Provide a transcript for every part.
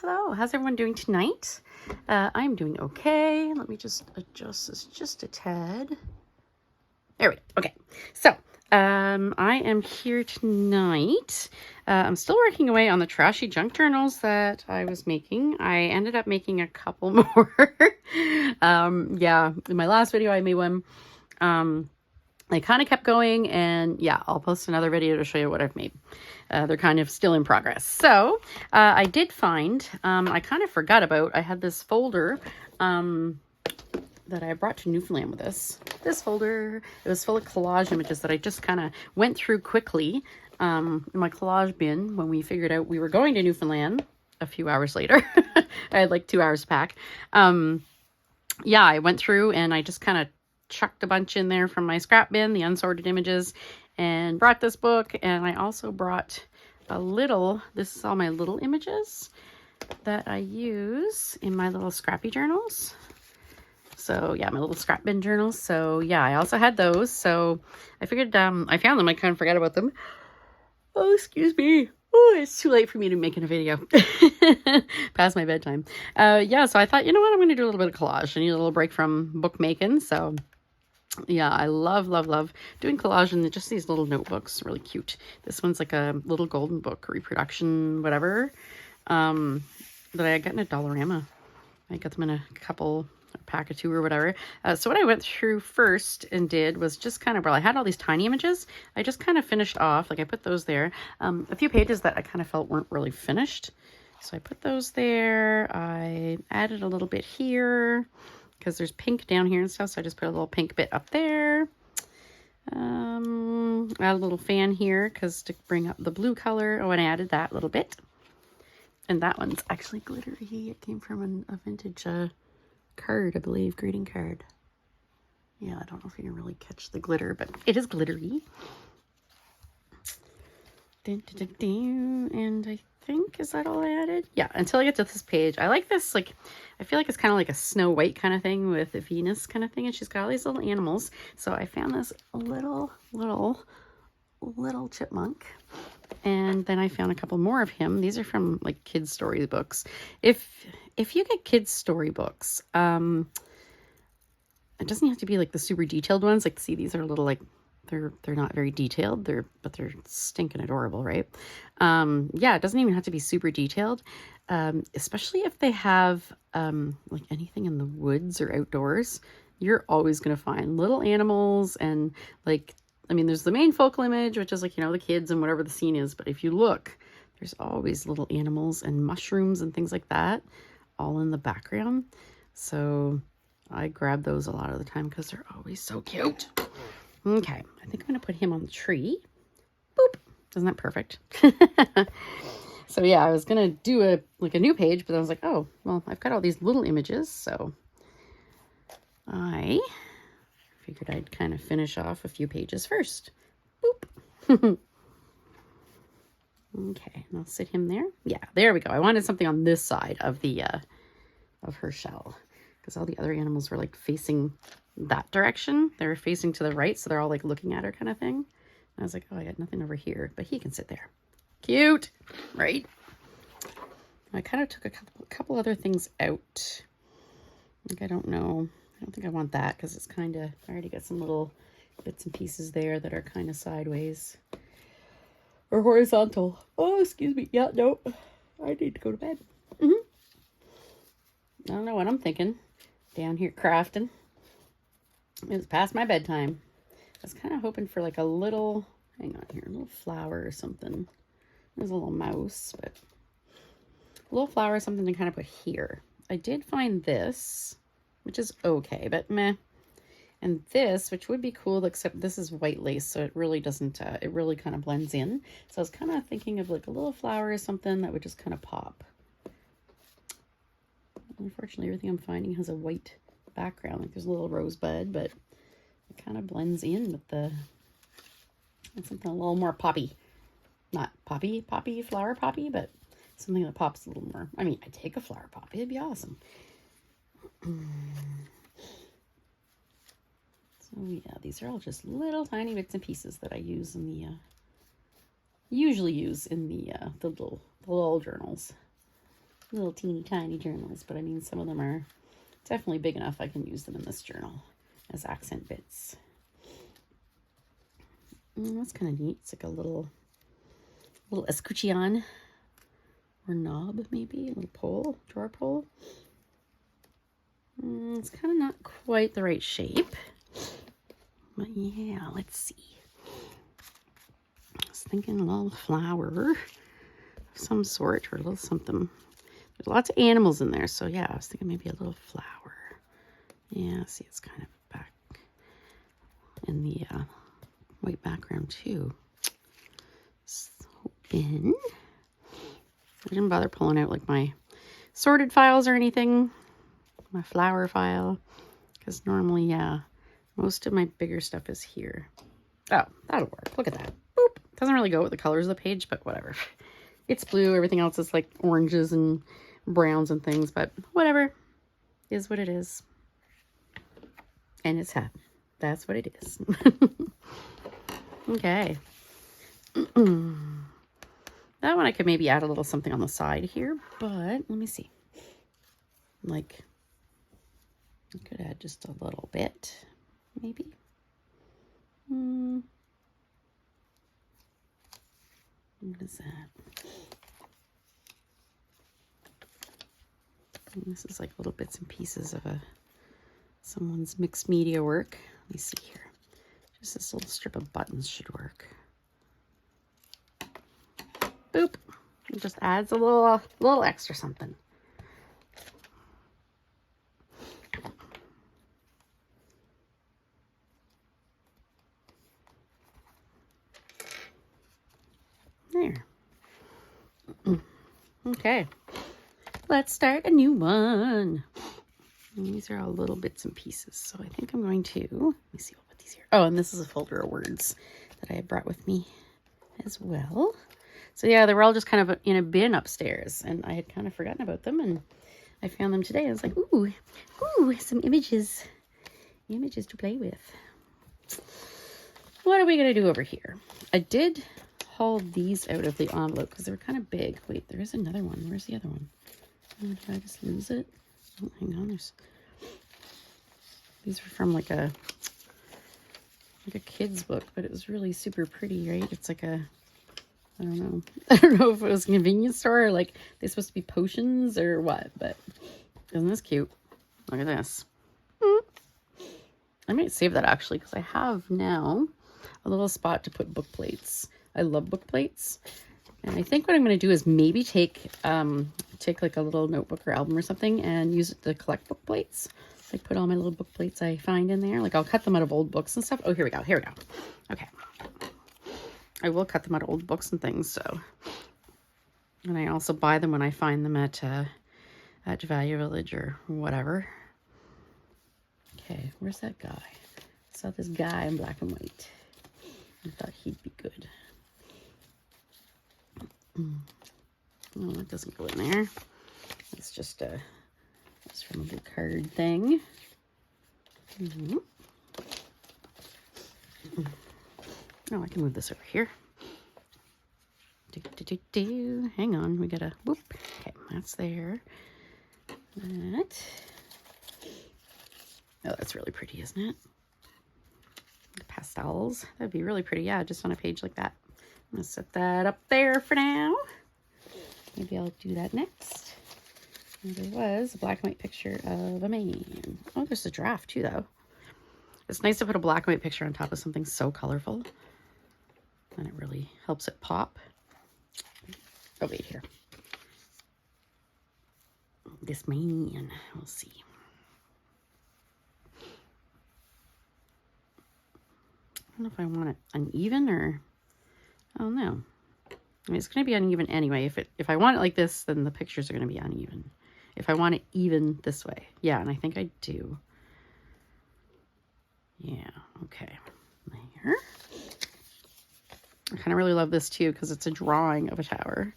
Hello. How's everyone doing tonight? I'm doing okay. Let me just adjust this just a tad. There we go. Okay. So, I am here tonight. I'm still working away on the trashy junk journals that I was making. I ended up making a couple more. Yeah, in my last video, I made one. I kind of kept going, and yeah, I'll post another video to show you what I've made. They're kind of still in progress. So I did find, I kind of forgot about, I had this folder that I brought to Newfoundland with us. This folder, it was full of collage images that I just kind of went through quickly in my collage bin when we figured out we were going to Newfoundland a few hours later. I had like 2 hours to pack. Yeah, I went through and I just kind of chucked a bunch in there from my scrap bin, the unsorted images, and brought this book. And I also brought this is all my little images that I use in my little scrappy journals. So yeah, my little scrap bin journals. So yeah, I also had those. So I figured, I found them. I kind of forgot about them. Oh, excuse me. Oh, it's too late for me to make a video. Past my bedtime. Yeah, so I thought, you know what? I'm going to do a little bit of collage. I need a little break from bookmaking. So yeah, I love doing collage in just these little notebooks. Really cute. This one's like a little golden book reproduction, whatever, that I got in a Dollarama. I got them in a pack of 2 or whatever. So what I went through first and did was just kind of, I had all these tiny images. I just kind of finished off, like I put those there. A few pages that I kind of felt weren't really finished. So I put those there. I added a little bit here, because there's pink down here and stuff, so I just put a little pink bit up there. Add a little fan here, because to bring up the blue color. Oh, and I added that little bit. And that one's actually glittery. It came from a vintage card, I believe, greeting card. Yeah, I don't know if you can really catch the glitter, but it is glittery. And I think, is that all I added? Yeah, until I get to this page. I like this, like, I feel like it's kind of like a Snow White kind of thing with a Venus kind of thing, and she's got all these little animals. So I found this little chipmunk, and then I found a couple more of him. These are from like kids story books. If you get kids story books, it doesn't have to be like the super detailed ones. Like, see, these are a little like, they're not very detailed, but they're stinking adorable, right? Yeah, it doesn't even have to be super detailed, especially if they have like anything in the woods or outdoors. You're always going to find little animals, and like, I mean, there's the main focal image, which is like, you know, the kids and whatever the scene is, but if you look, there's always little animals and mushrooms and things like that all in the background. So I grab those a lot of the time because they're always so cute. Okay, I think I'm going to put him on the tree. Boop. Isn't that perfect? So yeah, I was going to do a new page, but I was like, oh, well, I've got all these little images, so I figured I'd kind of finish off a few pages first. Boop. Okay, and I'll sit him there. Yeah, there we go. I wanted something on this side of the of her shell, because all the other animals were like facing that direction. They were facing to the right, so they're all like looking at her kind of thing. And I was like, oh, I got nothing over here, but he can sit there. Cute, right? I kind of took a couple other things out. Like, I don't know. I don't think I want that, because it's kind of, I already got some little bits and pieces there that are kind of sideways or horizontal. Oh, excuse me. Yeah, no, I need to go to bed. I don't know what I'm thinking. Down here crafting. It's past my bedtime. I was kind of hoping for like a little, hang on here, a little flower or something. There's a little mouse, but a little flower or something to kind of put here. I did find this, which is okay, but meh. And this, which would be cool, except this is white lace, so it really doesn't, it really kind of blends in. So I was kind of thinking of like a little flower or something that would just kind of pop. Unfortunately, everything I'm finding has a white background. Like, there's a little rosebud, but it kind of blends in with something a little more poppy. Not poppy, flower poppy, but something that pops a little more. I mean, I'd take a flower poppy. It'd be awesome. So yeah, these are all just little tiny bits and pieces that I use in the, usually use in the little journals. little teeny tiny journals, but I mean, some of them are definitely big enough I can use them in this journal as accent bits. That's kind of neat. It's like a little escutcheon or knob, maybe a little pole, drawer pole. It's kind of not quite the right shape, but yeah, let's see. I was thinking a little flower of some sort or a little something. There's lots of animals in there, so yeah, I was thinking maybe a little flower. Yeah, see, it's kind of back in the white background too. So I didn't bother pulling out like my sorted files or anything, my flower file, because normally, yeah, most of my bigger stuff is here. Oh, that'll work. Look at that. Boop. Doesn't really go with the colors of the page, but whatever. It's blue. Everything else is like oranges and browns and things, but whatever. Is what it is. And it's happy. That's what it is. Okay. That one I could maybe add a little something on the side here, but let me see. Like, I could add just a little bit, maybe. What is that? And this is like little bits and pieces of someone's mixed media work. Let me see here. Just this little strip of buttons should work. Boop. It just adds a little extra something. There. Okay. Let's start a new one. And these are all little bits and pieces. So I think I'm going to, let me see, I'll put these here. Oh, and this is a folder of words that I had brought with me as well. So yeah, they were all just kind of in a bin upstairs, and I had kind of forgotten about them, and I found them today. I was like, ooh, some images to play with. What are we going to do over here? I did haul these out of the envelope because they were kind of big. Wait, there is another one. Where's the other one? Oh, did I just lose it? Oh, hang on. These were from like a kid's book, but it was really super pretty, right? It's like I don't know. I don't know if it was a convenience store or like they're supposed to be potions or what, but isn't this cute? Look at this. I might save that actually because I have now a little spot to put book plates. I love book plates. And I think what I'm going to do is maybe take like a little notebook or album or something and use it to collect book plates. Like put all my little book plates I find in there. Like I'll cut them out of old books and stuff. Oh, here we go. Okay. I will cut them out of old books and things. So, and I also buy them when I find them at Value Village or whatever. Okay, where's that guy? I saw this guy in black and white. I thought he'd be good. Oh, that doesn't go in there. It's just it's from a big card thing. Oh, I can move this over here. Hang on, we gotta whoop. Okay, that's there. That. Oh, that's really pretty, isn't it? The pastels. That'd be really pretty, yeah, just on a page like that. I'm gonna set that up there for now. Maybe I'll do that next. And there was a black and white picture of a man. Oh, there's a giraffe too, though. It's nice to put a black and white picture on top of something so colorful. And it really helps it pop. Oh, wait, here. This man, we'll see. I don't know if I want it uneven or, I don't know. I mean, it's going to be uneven anyway. If I want it like this, then the pictures are going to be uneven. If I want it even this way. Yeah, and I think I do. Yeah, okay. There. I kind of really love this too because it's a drawing of a tower,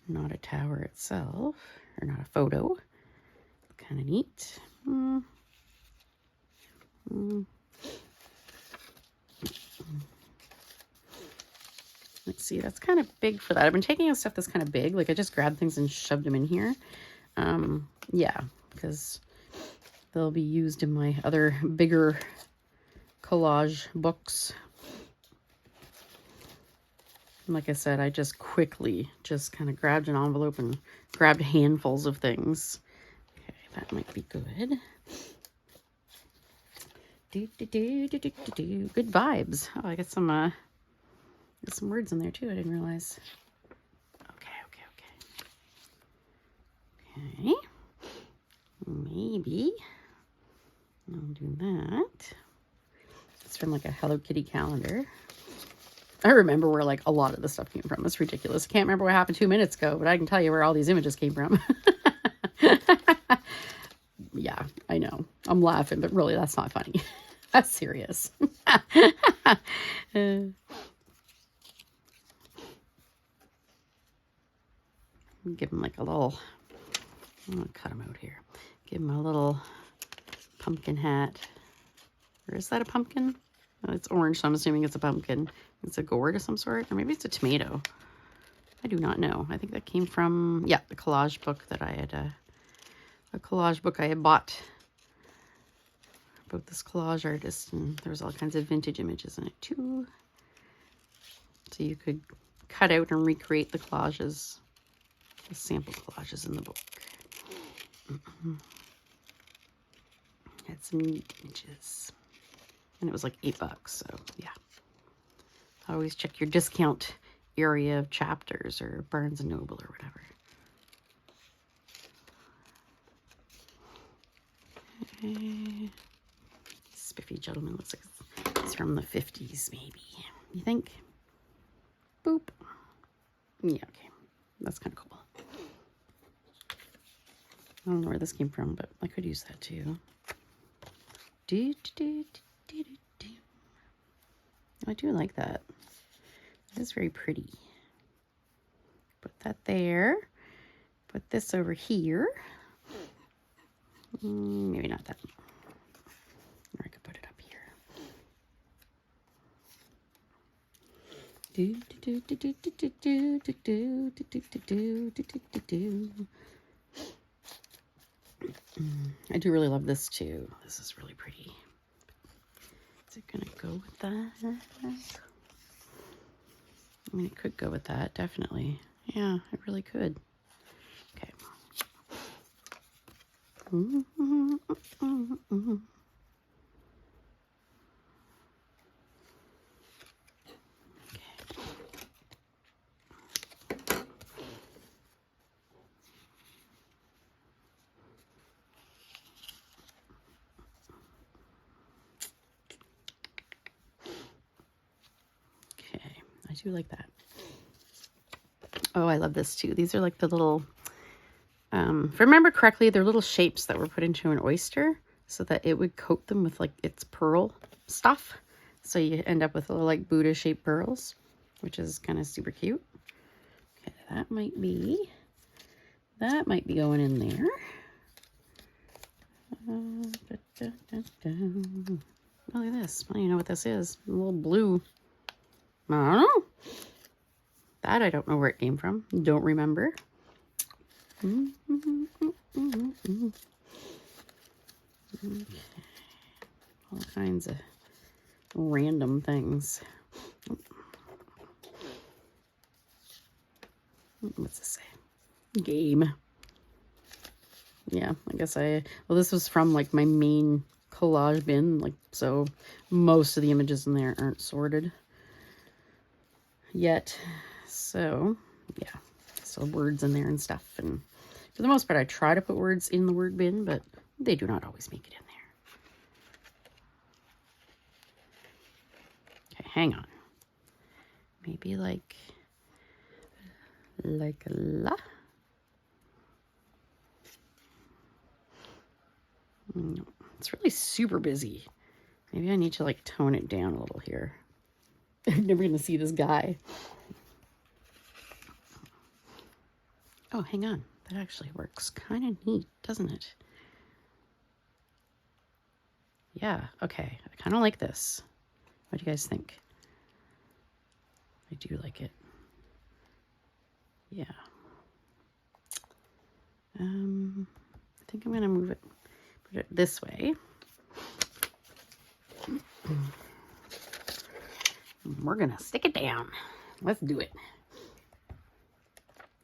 not a tower itself, or not a photo. Kind of neat. Let's see, that's kind of big for that. I've been taking out stuff that's kind of big. Like I just grabbed things and shoved them in here. Yeah, because they'll be used in my other bigger collage books. And like I said, I just quickly just kind of grabbed an envelope and grabbed handfuls of things. Okay, that might be good. Good vibes. Oh, I got some words in there too. I didn't realize. Okay. Maybe I'll do that. It's from like a Hello Kitty calendar. I remember where like a lot of the stuff came from. It's ridiculous. Can't remember what happened 2 minutes ago, but I can tell you where all these images came from. Yeah, I know. I'm laughing, but really that's not funny. That's serious. Give him like a little, I'm gonna cut him out here. Give him a little pumpkin hat. Or is that a pumpkin? Oh, it's orange, so I'm assuming it's a pumpkin. It's a gourd of some sort, or maybe it's a tomato. I do not know. I think that came from, yeah, the collage book that I had, a collage book I had bought about this collage artist, and there was all kinds of vintage images in it too. So you could cut out and recreate the collages, the sample collages in the book. Had some neat images. And it was like $8, so yeah. Always check your discount area of Chapters or Barnes and Noble or whatever. Okay. Spiffy gentleman looks like it's from the 50s, maybe. You think? Boop. Yeah, okay. That's kind of cool. I don't know where this came from, but I could use that too. I do like that. It is very pretty. Put that there. Put this over here. Maybe not that. Or I could put it up here. I do really love this too. This is really pretty. Is it gonna go with that? I mean, it could go with that, definitely. Yeah, it really could. Okay. I do like that. Oh, I love this too. These are like the little, if I remember correctly, they're little shapes that were put into an oyster so that it would coat them with like its pearl stuff. So you end up with little like Buddha shaped pearls, which is kind of super cute. Okay, that might be going in there. Look at this. I don't even know what this is. A little blue. I don't know. That I don't know where it came from. Don't remember. Okay. All kinds of random things. What's this say? Game. Yeah, I guess well, this was from like my main collage bin, like, so most of the images in there aren't sorted yet. So yeah, still words in there and stuff, and for the most part I try to put words in the word bin, but they do not always make it in there. Okay, hang on. Maybe like la. No, it's really super busy. Maybe I need to like tone it down a little here. I'm never gonna see this guy. Oh, hang on. That actually works kind of neat, doesn't it? Yeah, okay. I kind of like this. What do you guys think? I do like it. Yeah. I think I'm gonna put it this way. We're gonna stick it down. Let's do it.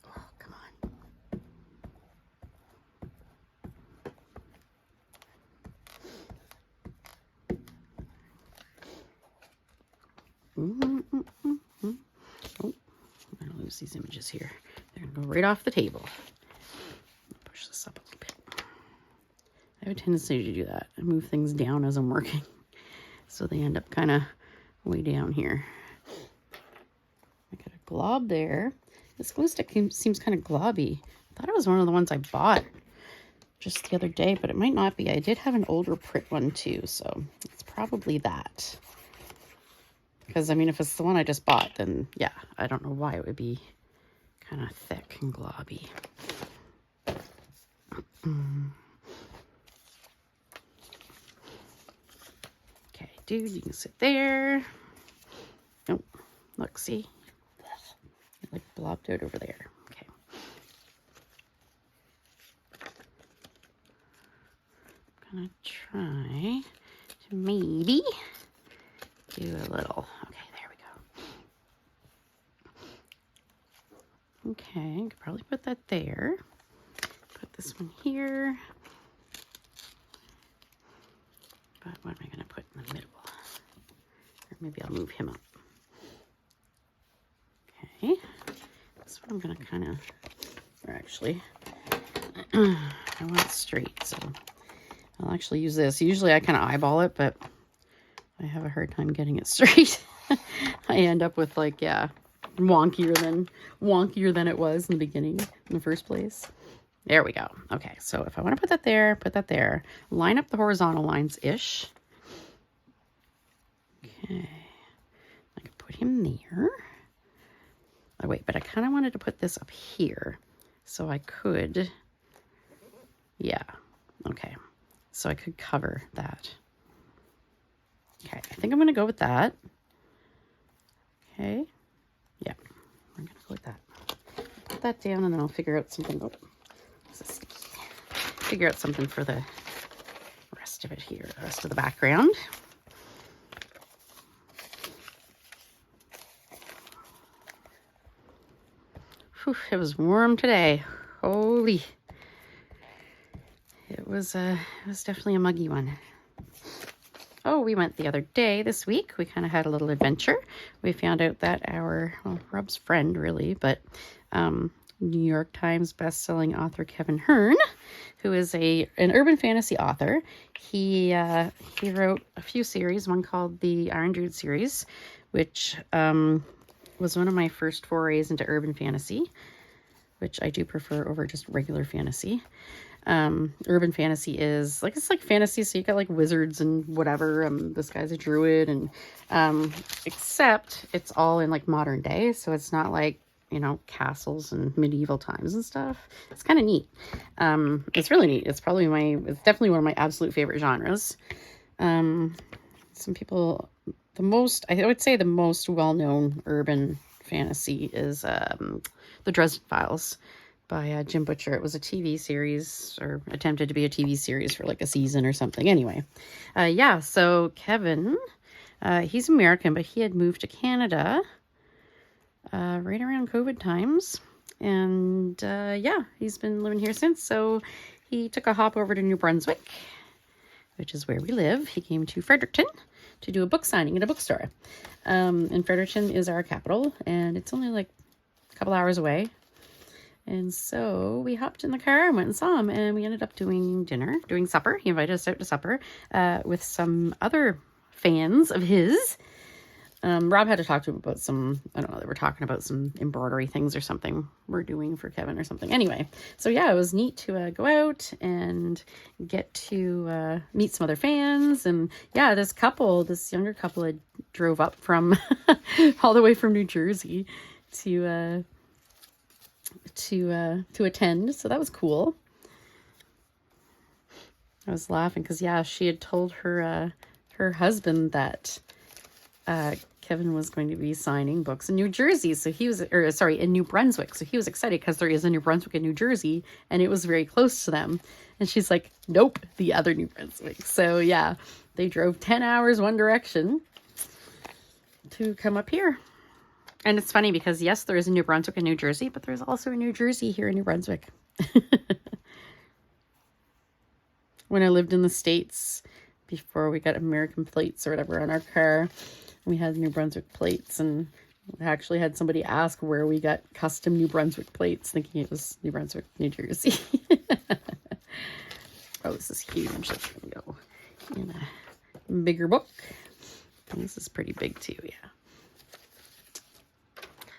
Oh, come on. Oh, I'm gonna lose these images here. They're gonna go right off the table. Push this up a little bit. I have a tendency to do that. I move things down as I'm working, so they end up kind of way down here. I got a glob there. This glue stick seems kind of globby. I thought it was one of the ones I bought just the other day, but it might not be. I did have an older print one too, so it's probably that. Because, I mean, if it's the one I just bought, then, yeah, I don't know why it would be kind of thick and globby. Okay, dude, you can sit there. Oh, look, see? It, like, blobbed out over there. Okay. I'm gonna try to maybe do a little. Okay, there we go. Okay, I could probably put that there. Put this one here. But what am I going to put in the middle? Or maybe I'll move him up. Okay, this one I'm going to kind of, or actually, I want it straight, so I'll actually use this. Usually I kind of eyeball it, but I have a hard time getting it straight. I end up with, like, yeah, wonkier than it was in the beginning, in the first place. There we go. Okay, so if I want to put that there, line up the horizontal lines-ish. Okay, I can put him there. Oh, wait, but I kind of wanted to put this up here, so I could, yeah, okay, so I could cover that. Okay, I think I'm going to go with that. Okay, yeah, we're going to go with that. Put that down, and then I'll figure out something. Oh, this is sticky. Figure out something for the rest of it here, the rest of the background. Whew, it was warm today. Holy. It was definitely a muggy one. Oh, we went the other day this week. We kind of had a little adventure. We found out that our, well, Rob's friend really, but New York Times best-selling author Kevin Hearn, who is an urban fantasy author. He wrote a few series, one called the Iron Druid series, which was one of my first forays into urban fantasy, which I do prefer over just regular fantasy. Urban fantasy is like, it's like fantasy, so you got like wizards and whatever. This guy's a druid, and except it's all in like modern day, so it's not like, you know, castles and medieval times and stuff. It's kind of neat. It's really neat. It's definitely one of my absolute favorite genres. Some people, I would say the most well-known urban fantasy is the Dresden Files by Jim Butcher. It was a TV series, or attempted to be a TV series for like a season or something. Anyway, yeah, so Kevin, he's American, but he had moved to Canada right around COVID times. And yeah, he's been living here since. So he took a hop over to New Brunswick, which is where we live. He came to Fredericton to do a book signing at a bookstore. And Fredericton is our capital, and it's only like a couple hours away. And so we hopped in the car and went and saw him, and we ended up doing supper. He invited us out to supper with some other fans of his. Rob had to talk to him about some, I don't know, they were talking about some embroidery things or something we're doing for Kevin or something. Anyway, so yeah, it was neat to go out and get to meet some other fans. And yeah, this younger couple had drove up from all the way from New Jersey to attend, so that was cool. I was laughing because, yeah, she had told her husband that Kevin was going to be signing books in New Jersey. So he was, or sorry, in New Brunswick. So he was excited because there is a New Brunswick in New Jersey and it was very close to them. And she's like, nope, the other New Brunswick. So yeah, they drove 10 hours one direction to come up here. And it's funny because yes, there is a New Brunswick in New Jersey, but there's also a New Jersey here in New Brunswick. When I lived in the States, before we got American plates or whatever on our car, we had New Brunswick plates, and I actually had somebody ask where we got custom New Brunswick plates, thinking it was New Brunswick, New Jersey. Oh, this is huge. That's going to go in a bigger book. And this is pretty big too, yeah.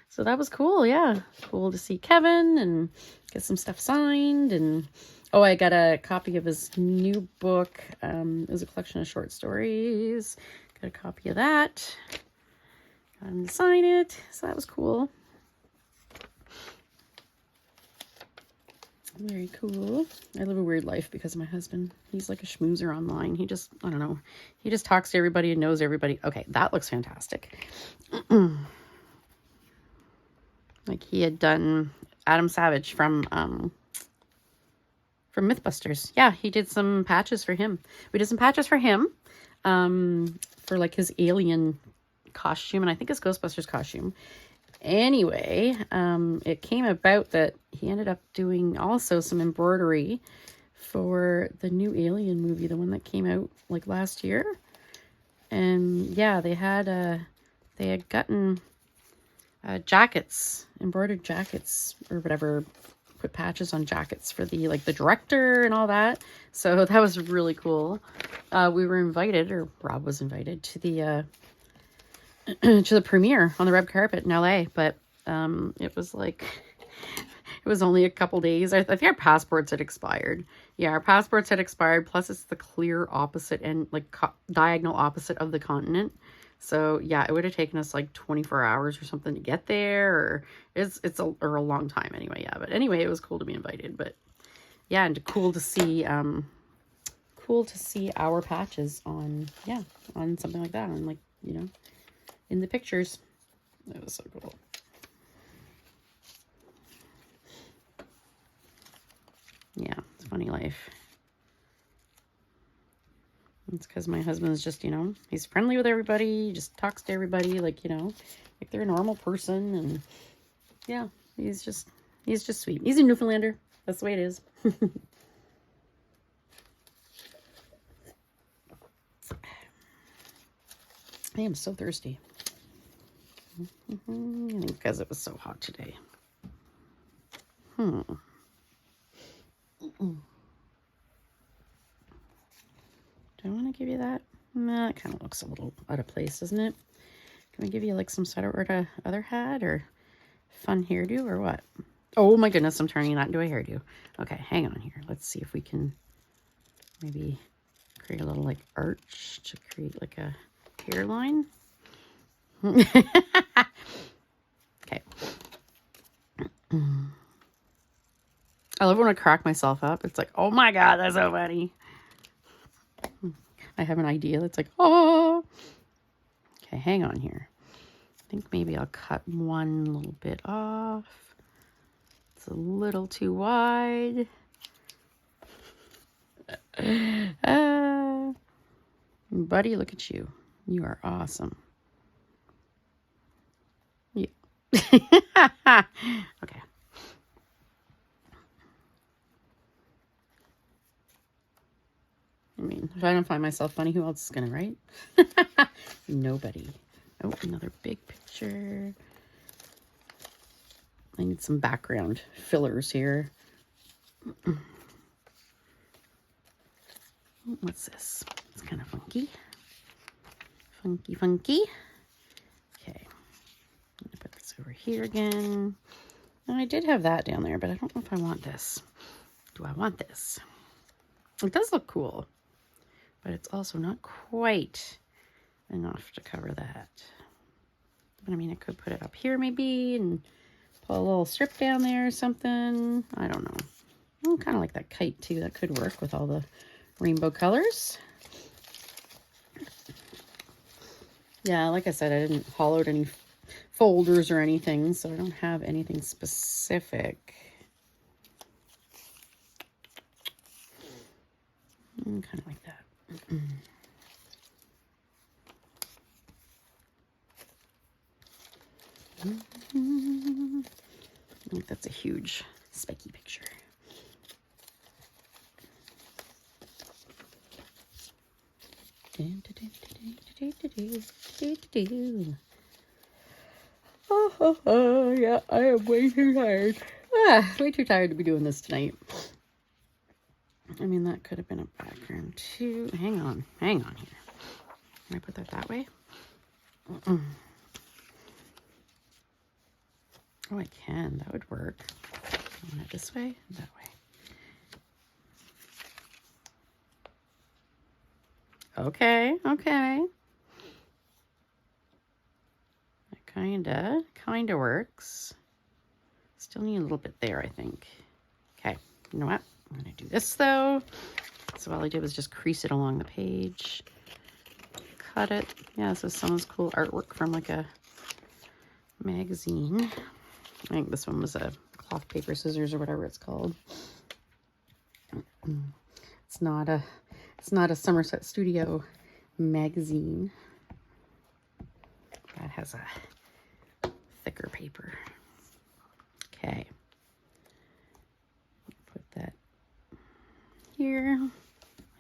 So that was cool, yeah. Cool to see Kevin and get some stuff signed. And oh, I got a copy of his new book. It was a collection of short stories. Got a copy of that. Got him to sign it. So that was cool. Very cool. I live a weird life because of my husband. He's like a schmoozer online. He just, I don't know. He just talks to everybody and knows everybody. Okay, that looks fantastic. Like he had done Adam Savage from Mythbusters. Yeah, he did some patches for him. We did some patches for him for like his alien costume, and I think his Ghostbusters costume. Anyway, it came about that he ended up doing also some embroidery for the new Alien movie, the one that came out like last year. And yeah, they had gotten jackets, embroidered jackets or whatever, put patches on jackets for the like the director and all that. So that was really cool. We were invited, or Rob was invited to the to the premiere on the red carpet in LA, but it was like it was only a couple days. I think our passports had expired. Yeah, our passports had expired, plus it's the clear opposite and like diagonal opposite of the continent. So yeah, it would have taken us like 24 hours or something to get there, or it's a long time anyway. Yeah, but anyway, it was cool to be invited. But yeah, and cool to see our patches on something like that, on like, you know, in the pictures. That was so cool. Yeah, it's a funny life. It's because my husband's just, you know, he's friendly with everybody. He just talks to everybody like, you know, like they're a normal person. And yeah, he's just sweet. He's a Newfoundlander. That's the way it is. I am so thirsty. I think because it was so hot today. Do I want to give you that? Nah, it kind of looks a little out of place, doesn't it? Can we give you like some sort of other hat or fun hairdo or what? Oh my goodness, I'm turning that into a hairdo. Okay, hang on here. Let's see if we can maybe create a little like arch to create like a hairline. Okay. I love when I crack myself up. It's like, oh my God, that's so funny. I have an idea that's like, oh. Okay, hang on here. I think maybe I'll cut one little bit off. It's a little too wide. Buddy, look at you. You are awesome. Yeah. Okay. I mean, if I don't find myself funny, who else is gonna, right? Nobody. Oh, another big picture. I need some background fillers here. What's this? It's kind of funky. Funky. Okay. I'm gonna put this over here again. Now, I did have that down there, but I don't know if I want this. Do I want this? It does look cool, but it's also not quite enough to cover that. But I mean, I could put it up here maybe and pull a little strip down there or something. I don't know. Oh, kind of like that kite too. That could work with all the rainbow colors. Yeah, like I said, I didn't hollow out any folders or anything, so I don't have anything specific. Kind of like that. That's a huge spiky picture. Oh, yeah, I am way too tired. Way too tired to be doing this tonight. I mean, that could have been a background too. Hang on here. Can I put that way? Oh, I can. That would work. I want it this way, that way. Okay. That kinda works. Still need a little bit there, I think. Okay, you know what? I'm gonna do this though. So all I did was just crease it along the page. Cut it. Yeah, this is someone's cool artwork from like a magazine. I think this one was a cloth, paper, scissors, or whatever it's called. It's not a Somerset Studio magazine. That has a thicker paper. Okay. Put that here.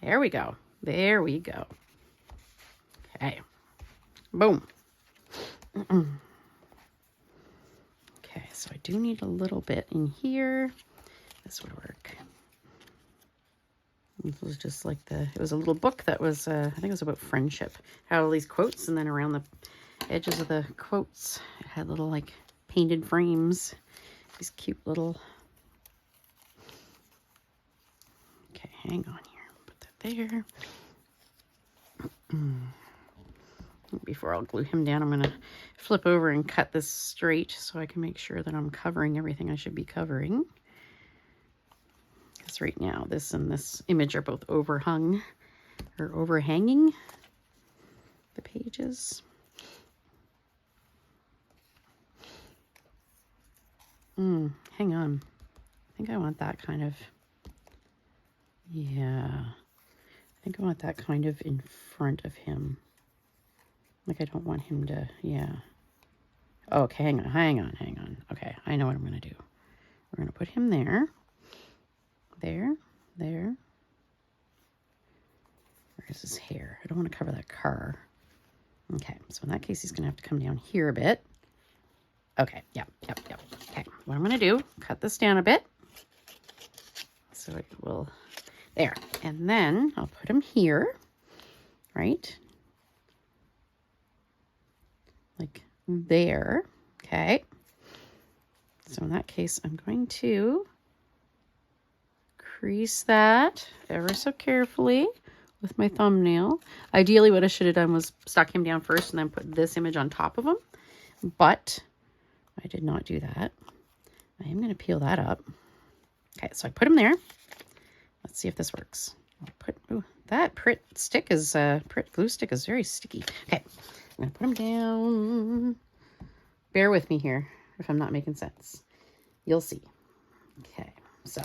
There we go. There we go. Okay. Boom. Okay, so I do need a little bit in here. This would work. This was just like it was a little book that was, I think it was about friendship. Had all these quotes, and then around the edges of the quotes, it had little like painted frames. These cute little, okay, hang on here. Put that there. Before I'll glue him down, I'm going to flip over and cut this straight so I can make sure that I'm covering everything I should be covering. Because right now, this and this image are both overhanging the pages. Hang on. I think I want that kind of, yeah. I think I want that kind of in front of him. Like I don't want him to, yeah. Okay, hang on. Okay, I know what I'm going to do. We're going to put him there. There. Where is his hair? I don't want to cover that car. Okay, so in that case, he's going to have to come down here a bit. Okay, yep. Okay, what I'm going to do, cut this down a bit. So it will, there. And then I'll put him here, right? Like there, okay. So in that case, I'm going to crease that ever so carefully with my thumbnail. Ideally, what I should have done was stuck him down first and then put this image on top of him, but I did not do that. I am going to peel that up. Okay, so I put him there. Let's see if this works. I'll put, ooh, that Pritt glue stick is very sticky. Okay, I'm going to put him down. Bear with me here if I'm not making sense. You'll see. Okay, so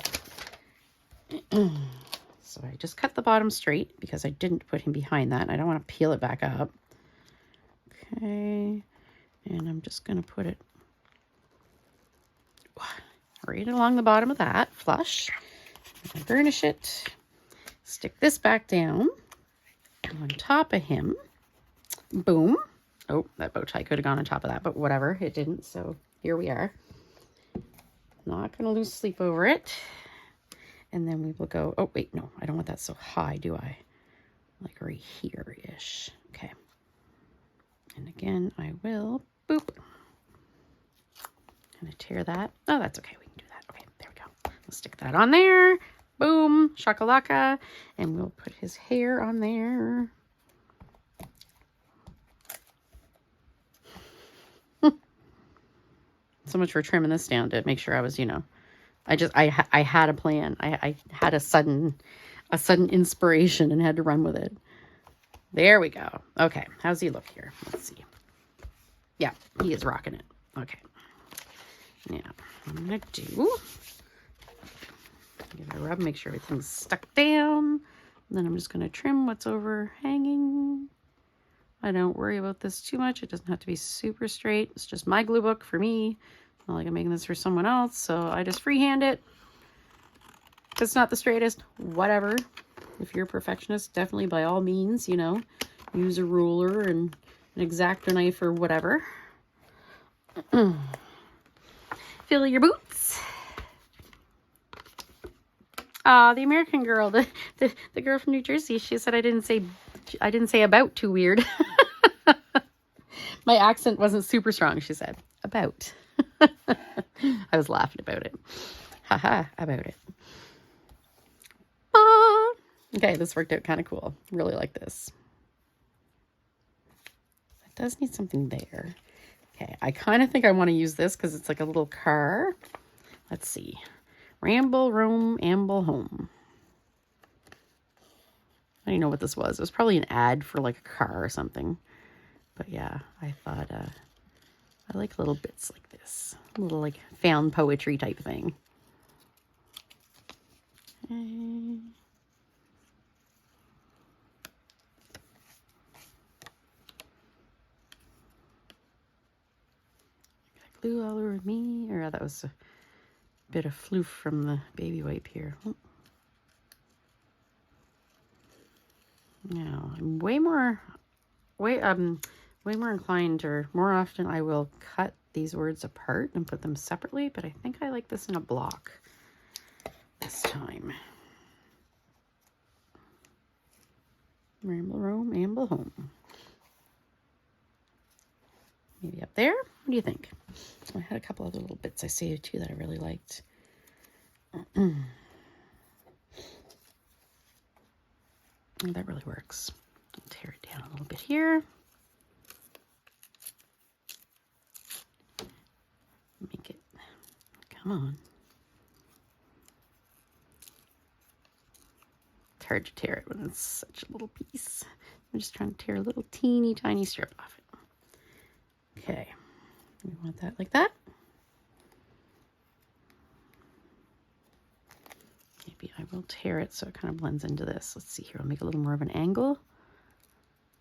I just cut the bottom straight because I didn't put him behind that. I don't want to peel it back up. Okay, and I'm just going to put it right along the bottom of that, flush. Burnish it. Stick this back down on top of him. Boom. Oh, that bow tie could have gone on top of that, but whatever, it didn't. So here we are. Not going to lose sleep over it. And then we will go, oh, wait, no, I don't want that so high, do I? Like right here-ish. Okay. And again, I will, boop. I'm going to tear that. Oh, that's okay. We can do that. Okay, there we go. We'll stick that on there. Boom, shakalaka. And we'll put his hair on there. So much for trimming this down to make sure I was, I had a plan. I had a sudden inspiration and had to run with it. There we go. Okay, how's he look here? Let's see. Yeah, he is rocking it. Okay. Now, I'm going to do... give it a rub, make sure everything's stuck down. And then I'm just going to trim what's overhanging. I don't worry about this too much. It doesn't have to be super straight. It's just my glue book for me. Not like I'm making this for someone else, so I just freehand it. If it's not the straightest, whatever. If you're a perfectionist, definitely by all means, you know, use a ruler and an X-Acto knife or whatever. Fill your boots. The American girl, the girl from New Jersey, she said I didn't say about too weird. My accent wasn't super strong, she said. About. I was laughing about it. Haha, about it. Okay, this worked out kind of cool. Really like this. It does need something there. Okay, I kind of think I want to use this because it's like a little car. Let's see. Ramble, roam, amble home. I don't know what this was. It was probably an ad for like a car or something. But yeah, I thought I like little bits like this. A little like found poetry type thing. Okay. Got glue all over me. Or that was a bit of floof from the baby wipe here. Oh. Now, I'm way more inclined, or more often I will cut these words apart and put them separately, but I think I like this in a block this time. Ramble, roam, amble home. Maybe up there? What do you think? I had a couple other little bits I saved too that I really liked. That really works. I'll tear it down a little bit here. Make it, come on. It's hard to tear it when it's such a little piece. I'm just trying to tear a little teeny tiny strip off it. Okay, we want that like that. Maybe I will tear it so it kind of blends into this. Let's see here, I'll make a little more of an angle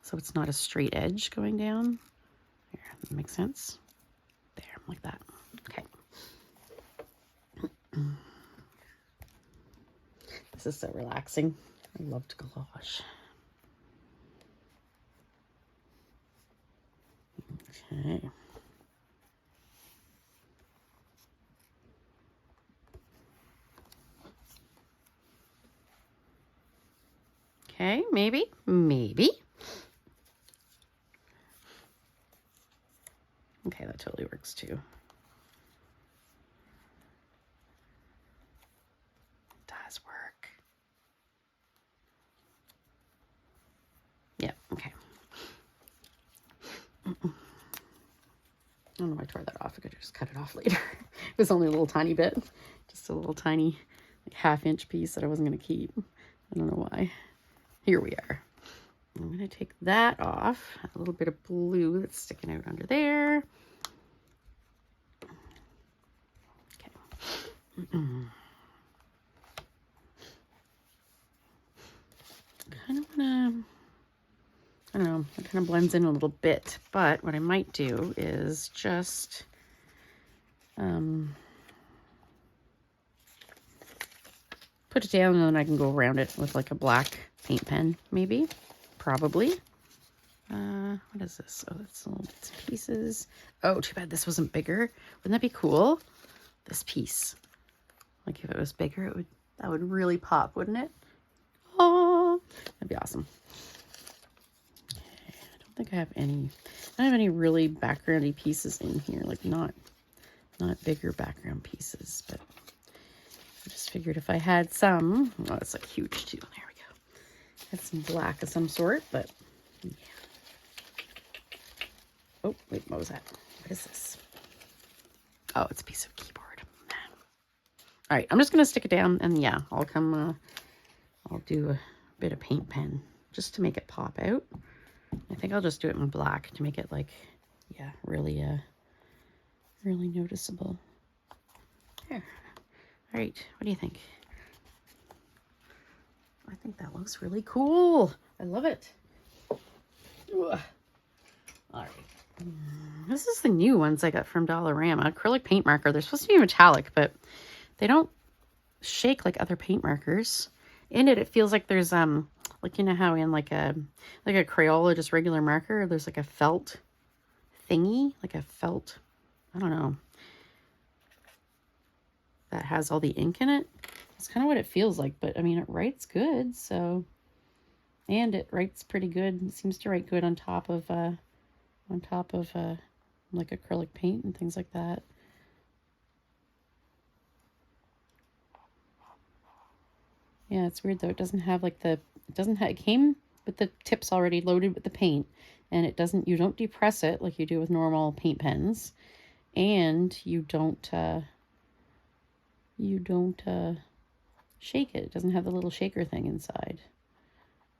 so it's not a straight edge going down. Here, that makes sense. There, like that. Okay. This is so relaxing. I loved collage. Okay. Okay, maybe. Okay, that totally works too. It does work. Yeah, okay. I don't know why I tore that off. I could just cut it off later. It was only a little tiny bit. Just a little tiny like, half-inch piece that I wasn't going to keep. I don't know why. Here we are. I'm going to take that off. A little bit of blue that's sticking out under there. Okay. Kind of want to, I don't know, it kind of blends in a little bit, but what I might do is just put it down and then I can go around it with like a black paint pen, maybe, probably. What is this? Oh, it's little bits and pieces. Oh, too bad this wasn't bigger. Wouldn't that be cool? This piece. Like if it was bigger, that would really pop, wouldn't it? Oh, that'd be awesome. Okay, I don't think I have any really backgroundy pieces in here, like not bigger background pieces, but I just figured if I had some, oh, it's like huge too. There we go. Had some black of some sort, but yeah. Oh, wait, what was that? What is this? Oh, it's a piece of keyboard. All right, I'm just gonna stick it down, and yeah, I'll do a bit of paint pen just to make it pop out. I think I'll just do it in black to make it like, yeah, really, really noticeable. There. All right, what do you think? I think that looks really cool. I love it. Ugh. All right. This is the new ones I got from Dollarama. Acrylic paint marker. They're supposed to be metallic, but they don't shake like other paint markers. In it, it feels like there's like, you know how in like a Crayola, just regular marker, there's like a felt thingy, like a felt, I don't know, that has all the ink in it. It's kind of what it feels like, but I mean, it writes good, so, and it writes pretty good. It seems to write good on top of like acrylic paint and things like that. Yeah, it's weird though. It doesn't have like it came with the tips already loaded with the paint, and you don't depress it like you do with normal paint pens, and you don't shake it. It doesn't have the little shaker thing inside.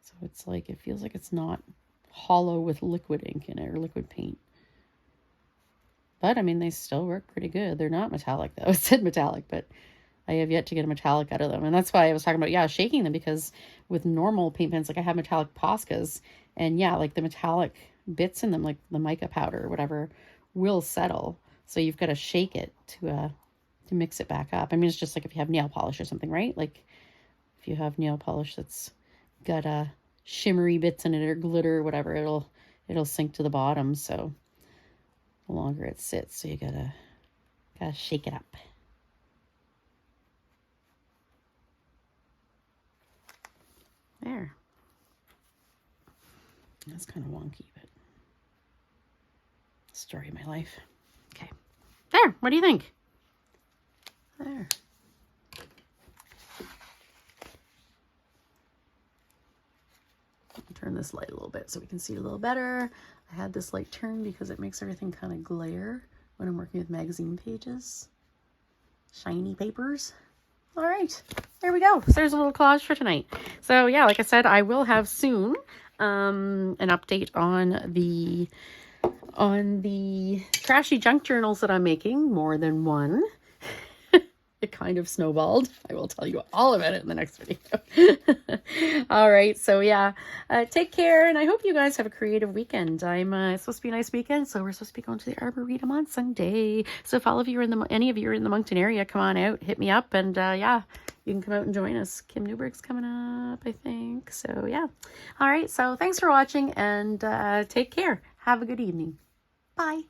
So it's like, it feels like it's not hollow with liquid ink in it or liquid paint. But I mean, they still work pretty good. They're not metallic though. It said metallic, but I have yet to get a metallic out of them. And that's why I was talking about, yeah, shaking them, because with normal paint pens, like I have metallic Poscas, and yeah, like the metallic bits in them, like the mica powder or whatever, will settle. So you've got to shake it to mix it back up. I mean, it's just like if you have nail polish or something, right? Like if you have nail polish that's got shimmery bits in it or glitter or whatever, it'll sink to the bottom. So the longer it sits, so you gotta shake it up. There. That's kind of wonky, but story of my life. Okay. There. What do you think? There. Turn this light a little bit so we can see it a little better. I had this light turned because it makes everything kind of glare when I'm working with magazine pages. Shiny papers. All right, there we go. So there's a little collage for tonight. So yeah, like I said, I will have soon an update on the trashy junk journals that I'm making, more than one. It kind of snowballed. I will tell you all about it in the next video. All right, so yeah, take care, and I hope you guys have a creative weekend. It's supposed to be a nice weekend, so we're supposed to be going to the Arboretum on Sunday. So if any of you are in the Moncton area, come on out, hit me up, and yeah, you can come out and join us. Kim Newberg's coming up, I think. So yeah. All right, so thanks for watching, and take care. Have a good evening. Bye.